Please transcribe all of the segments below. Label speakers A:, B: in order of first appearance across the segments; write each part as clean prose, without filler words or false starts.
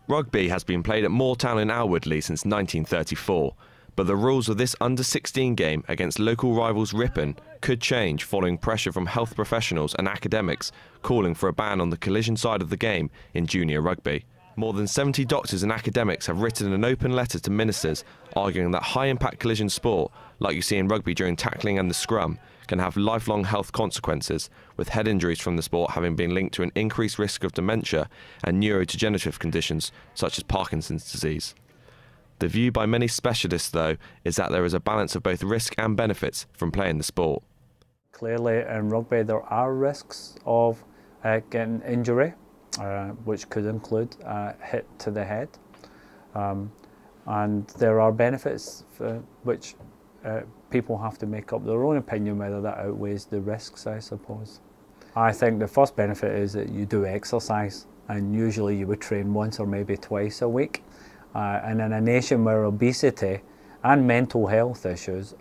A: Rugby has been played at Moortown in Alwoodley since 1934, but the rules of this under-16 game against local rivals Ripon could change following pressure from health professionals and academics calling for a ban on the collision side of the game in junior rugby. More than 70 doctors and academics have written an open letter to ministers arguing that high-impact collision sport, like you see in rugby during tackling and the scrum, can have lifelong health consequences, with head injuries from the sport having been linked to an increased risk of dementia and neurodegenerative conditions such as Parkinson's disease. The view by many specialists, though, is that there is a balance of both risk and benefits from playing the sport.
B: Clearly in rugby there are risks of getting injury, which could include a hit to the head, and there are benefits which people have to make up their own opinion whether that outweighs the risks, I suppose. I think the first benefit is that you do exercise, and usually you would train once or maybe twice a week, and in a nation where obesity and mental health issues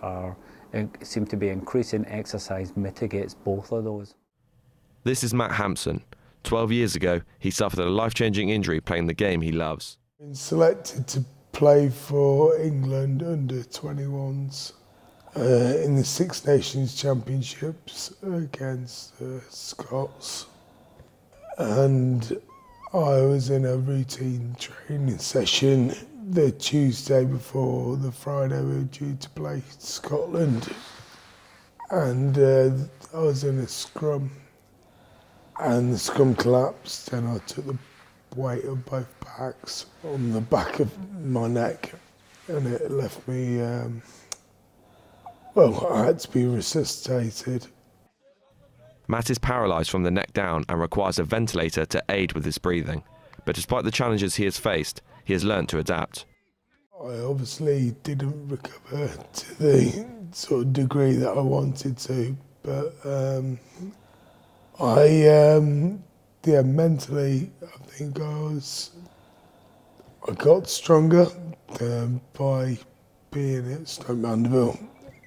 B: seem to be increasing, exercise mitigates both of those.
A: This is Matt Hampson. 12 years ago, he suffered a life-changing injury playing the game he loves.
C: Been selected to play for England under 21s in the Six Nations Championships against the Scots, and I was in a routine training session the Tuesday before the Friday we were due to play Scotland, and I was in a scrum, and the scrum collapsed and I took the weight of both backs on the back of my neck, and it left me, I had to be resuscitated.
A: Matt is paralysed from the neck down and requires a ventilator to aid with his breathing. But despite the challenges he has faced, he has learnt to adapt.
C: I obviously didn't recover to the sort of degree that I wanted to, but mentally, I think I got stronger by being at Stoke Mandeville,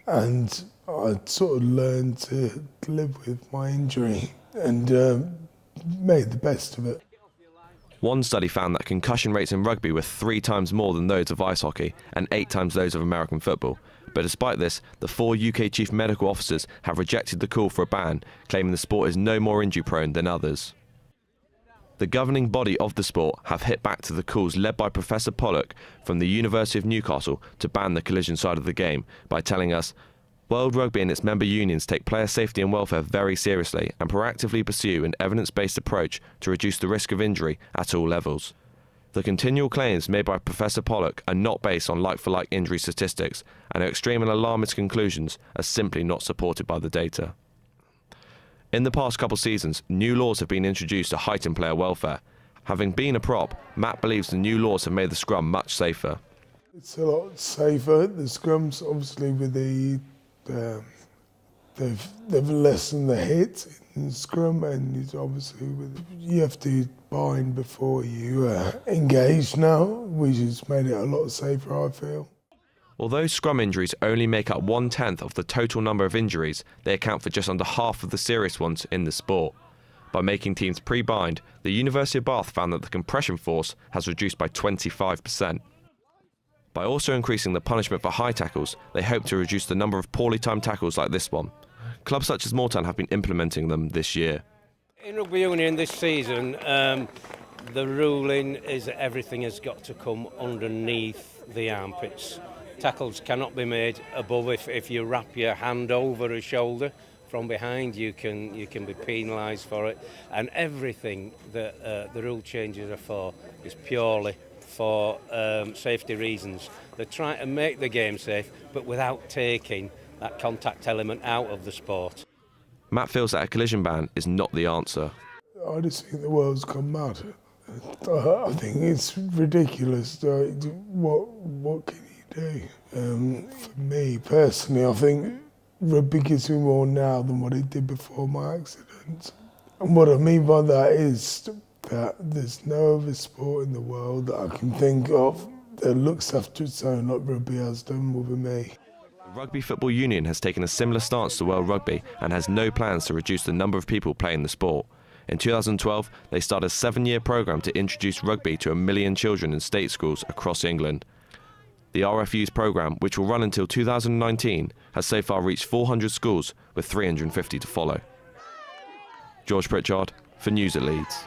C: and I sort of learned to live with my injury and made the best of it.
A: One study found that concussion rates in rugby were 3 times more than those of ice hockey and 8 times those of American football. But despite this, the 4 UK chief medical officers have rejected the call for a ban, claiming the sport is no more injury-prone than others. The governing body of the sport have hit back to the calls led by Professor Pollock from the University of Newcastle to ban the collision side of the game by telling us, World Rugby and its member unions take player safety and welfare very seriously and proactively pursue an evidence-based approach to reduce the risk of injury at all levels. The continual claims made by Professor Pollock are not based on like-for-like injury statistics, and her extreme and alarmist conclusions are simply not supported by the data. In the past couple seasons, new laws have been introduced to heighten player welfare. Having been a prop, Matt believes the new laws have made the scrum much safer.
C: It's a lot safer. The scrums, obviously, with they've lessened the hit in the scrum, and it's obviously you have to bind before you engage now, which has made it a lot safer, I feel.
A: Although scrum injuries only make up 1/10 of the total number of injuries, they account for just under half of the serious ones in the sport. By making teams pre-bind, the University of Bath found that the compression force has reduced by 25%. By also increasing the punishment for high tackles, they hope to reduce the number of poorly timed tackles like this one. Clubs such as Moortown have been implementing them this year.
D: In rugby union this season, the ruling is that everything has got to come underneath the armpits. Tackles cannot be made above. If you wrap your hand over a shoulder from behind, you can be penalised for it. And everything that the rule changes are for is purely for safety reasons. They're trying to make the game safe, but without taking that contact element out of the sport.
A: Matt feels that a collision ban is not the answer.
C: I just think the world's gone mad. I think it's ridiculous. What can you do? For me personally, I think rugby gives me more now than what it did before my accident. And what I mean by that is that there's no other sport in the world that I can think of that looks after its own like rugby has done with me.
A: The Rugby Football Union has taken a similar stance to World Rugby and has no plans to reduce the number of people playing the sport. In 2012, they started a 7-year programme to introduce rugby to 1 million children in state schools across England. The RFU's programme, which will run until 2019, has so far reached 400 schools with 350 to follow. George Pritchard for News at Leeds.